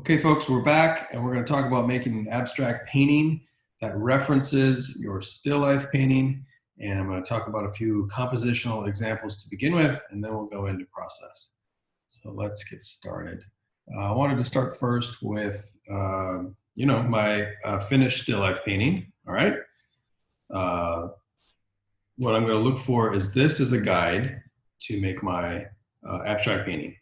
Okay, folks, we're back and we're going to talk about making an abstract painting that references your still life painting. And I'm going to talk about a few compositional examples to begin with, and then we'll go into process. So let's get started. I wanted to start first with, my finished still life painting. All right. What I'm going to look for is this as a guide to make my abstract painting.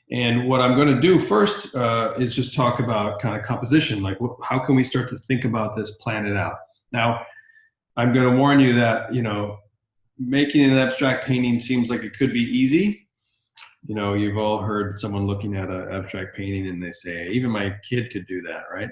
And what I'm going to do first is just talk about kind of composition, like how can we start to think about this, plan it out. Now, I'm going to warn you that, making an abstract painting seems like it could be easy. You've all heard someone looking at an abstract painting and they say, even my kid could do that, right?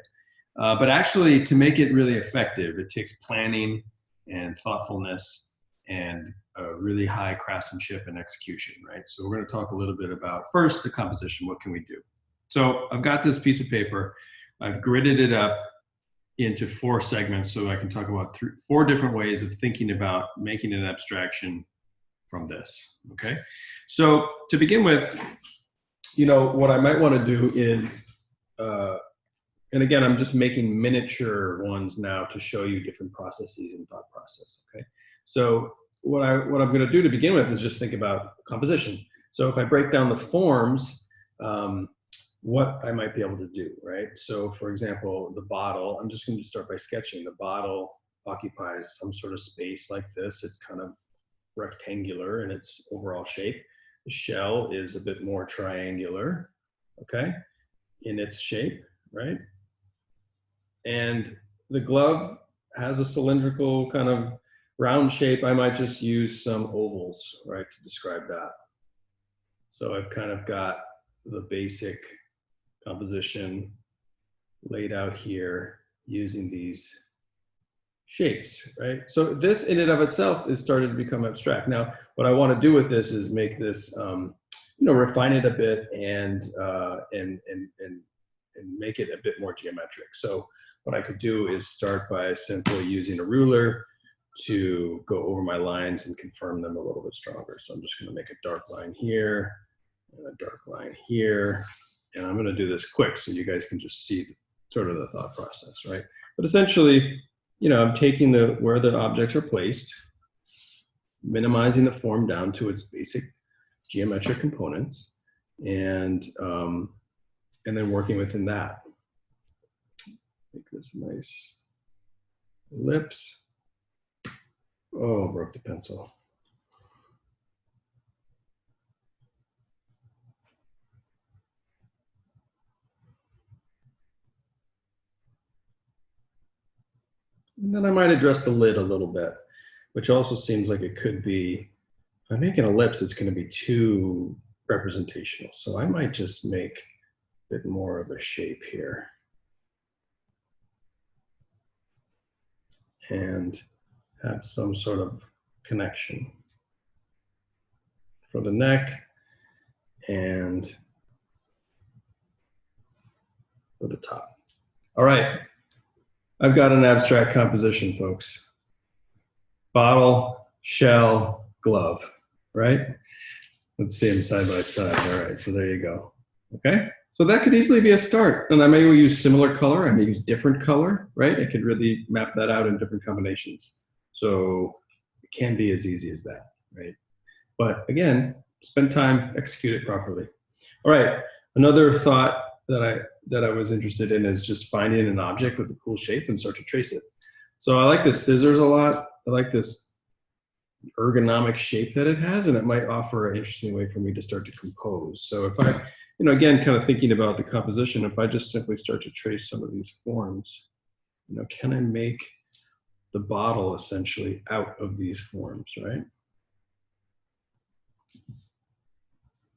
But actually, to make it really effective, it takes planning and thoughtfulness and really high craftsmanship and execution, right? So we're going to talk a little bit about first the composition. What can we do? So I've got this piece of paper. I've gridded it up into 4 segments so I can talk about 4 different ways of thinking about making an abstraction from this, okay? So to begin with, what I might want to do is, and again, I'm just making miniature ones now to show you different processes and thought process, okay? So what I'm going to do to begin with is just think about composition. So if I break down the forms, what I might be able to do, right? So for example, the bottle, I'm just going to start by sketching. The bottle occupies some sort of space like this. It's kind of rectangular in its overall shape. The shell is a bit more triangular, okay, in its shape, right? And the glove has a cylindrical kind of round shape. I might just use some ovals, right, to describe that. So I've kind of got the basic composition laid out here using these shapes, right? So this in and of itself is starting to become abstract. Now, what I want to do with this is make this, refine it a bit and make it a bit more geometric. So what I could do is start by simply using a ruler to go over my lines and confirm them a little bit stronger. So I'm just going to make a dark line here and a dark line here. And I'm going to do this quick so you guys can just see sort of the thought process, right? But essentially, I'm taking where the objects are placed, minimizing the form down to its basic geometric components, and then working within that. Make this a nice ellipse. Oh, broke the pencil. And then I might address the lid a little bit, which also seems like it could be, if I make an ellipse, it's going to be too representational. So I might just make a bit more of a shape here. And have some sort of connection for the neck and for the top. All right, I've got an abstract composition, folks. Bottle, shell, glove, right? Let's see them side by side. All right, so there you go. Okay, so that could easily be a start. And I may use similar color, I may use different color, right? I could really map that out in different combinations. So it can be as easy as that, right? But again, spend time, execute it properly. All right, another thought that I was interested in is just finding an object with a cool shape and start to trace it. So I like the scissors a lot. I like this ergonomic shape that it has, and it might offer an interesting way for me to start to compose. So if I, again, kind of thinking about the composition, if I just simply start to trace some of these forms, can I make the bottle essentially out of these forms, right?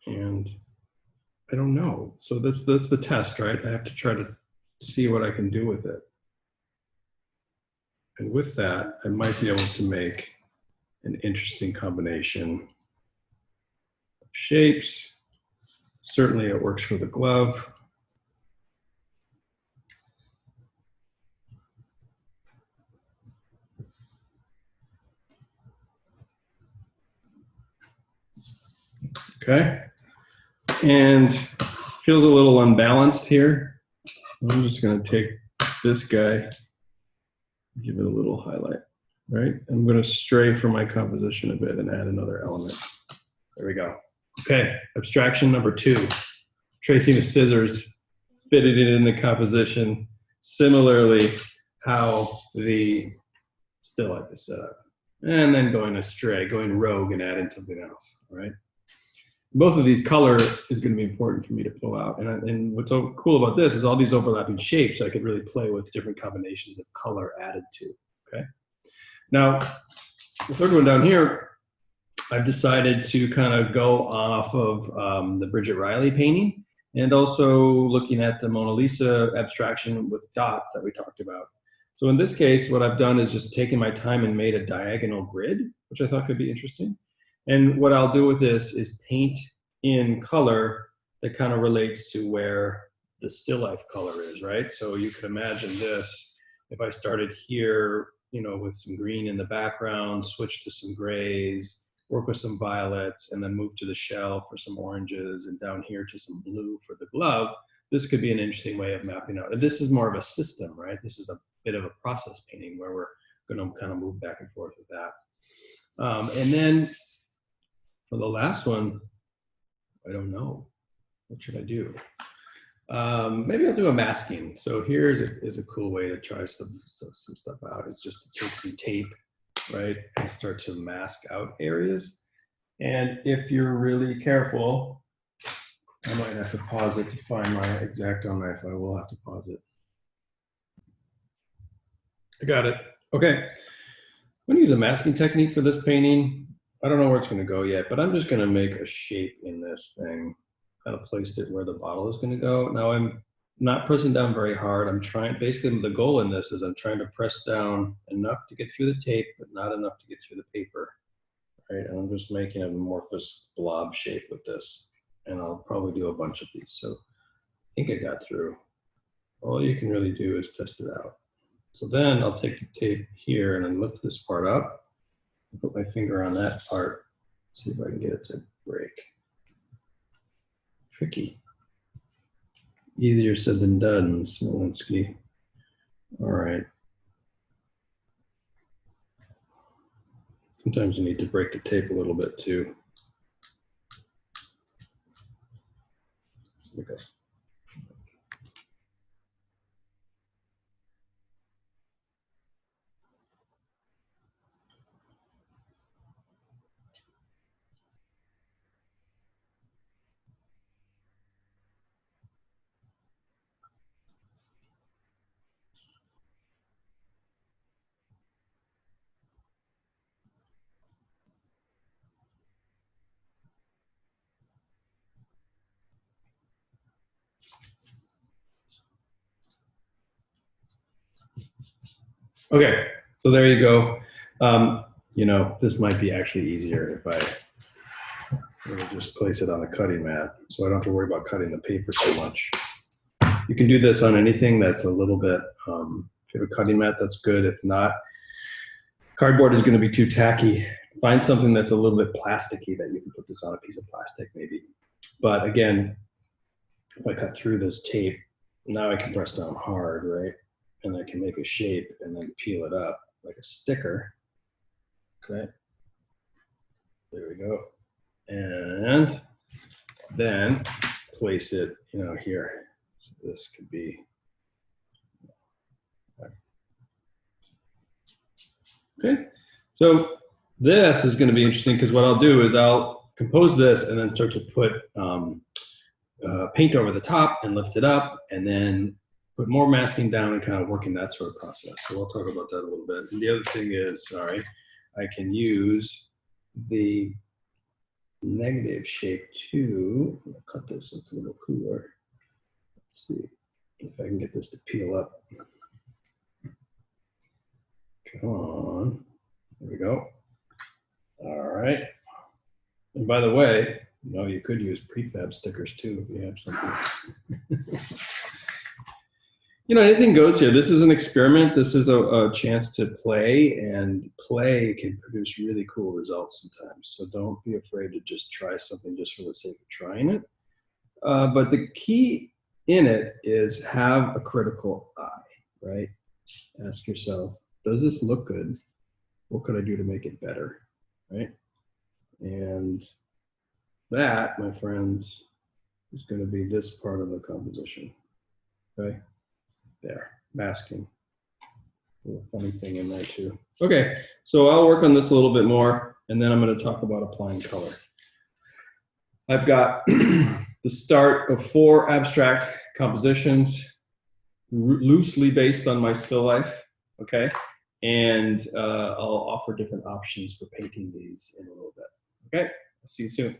And I don't know. So that's the test, right? I have to try to see what I can do with it. And with that, I might be able to make an interesting combination of shapes. Certainly it works for the glove. Okay, and feels a little unbalanced here. I'm just going to take this guy, give it a little highlight, right? I'm going to stray from my composition a bit and add another element. There we go. Okay, abstraction number 2, tracing with scissors, fitting it in the composition. Similarly, how the still life is set up. And then going astray, going rogue and adding something else, right? Both of these, color is going to be important for me to pull out. And what's so cool about this is all these overlapping shapes I could really play with different combinations of color added to, okay? Now, the third one down here, I've decided to kind of go off of the Bridget Riley painting and also looking at the Mona Lisa abstraction with dots that we talked about. So in this case, what I've done is just taken my time and made a diagonal grid, which I thought could be interesting. And what I'll do with this is paint in color that kind of relates to where the still life color is, right? So you could imagine this, if I started here, you know, with some green in the background, switch to some grays, work with some violets, and then move to the shell for some oranges, and down here to some blue for the glove. This could be an interesting way of mapping out. And this is more of a system, right? This is a bit of a process painting where we're going to kind of move back and forth with that. And then for the last one, I don't know. What should I do? Maybe I'll do a masking. So here's a cool way to try some stuff out. It's just to take some tape, right, and start to mask out areas. And if you're really careful, I might have to pause it to find my X-Acto knife. I will have to pause it. I got it. Okay. I'm going to use a masking technique for this painting. I don't know where it's going to go yet, but I'm just going to make a shape in this thing. Kind of placed it where the bottle is going to go. Now I'm not pressing down very hard. I'm trying, basically the goal in this is I'm trying to press down enough to get through the tape, but not enough to get through the paper. Right, and I'm just making an amorphous blob shape with this. And I'll probably do a bunch of these. So I think I got through. All you can really do is test it out. So then I'll take the tape here and then lift this part up. Put my finger on that part, see if I can get it to break. Tricky. Easier said than done, Smolinski. All right. Sometimes you need to break the tape a little bit too. Okay. Okay, so there you go. You know, this might be actually easier if I really just place it on a cutting mat, so I don't have to worry about cutting the paper so much. You can do this on anything that's a little bit, if you have a cutting mat, that's good. If not, cardboard is going to be too tacky. Find something that's a little bit plasticky that you can put this on, a piece of plastic maybe. But again, if I cut through this tape, now I can press down hard, right? And I can make a shape and then peel it up like a sticker. Okay. There we go. And then place it, you know, here. So this could be. Okay. So this is going to be interesting because what I'll do is I'll compose this and then start to put paint over the top and lift it up, and then put more masking down and kind of working that sort of process. So we'll talk about that a little bit. And the other thing is, sorry, I can use the negative shape too. I'll cut this so it's a little cooler. Let's see if I can get this to peel up. Come on. There we go. All right. And by the way, you know, you could use prefab stickers too if you have something. You know, anything goes here. This is an experiment. This is a chance to play, and play can produce really cool results sometimes. So don't be afraid to just try something just for the sake of trying it. But the key in it is have a critical eye, right? Ask yourself, does this look good? What could I do to make it better, right? And that, my friends, is going to be this part of the composition, okay? There, masking. A little funny thing in there too. Okay, so I'll work on this a little bit more, and then I'm going to talk about applying color. I've got the start of 4 abstract compositions, loosely based on my still life, okay? And I'll offer different options for painting these in a little bit. Okay, I'll see you soon.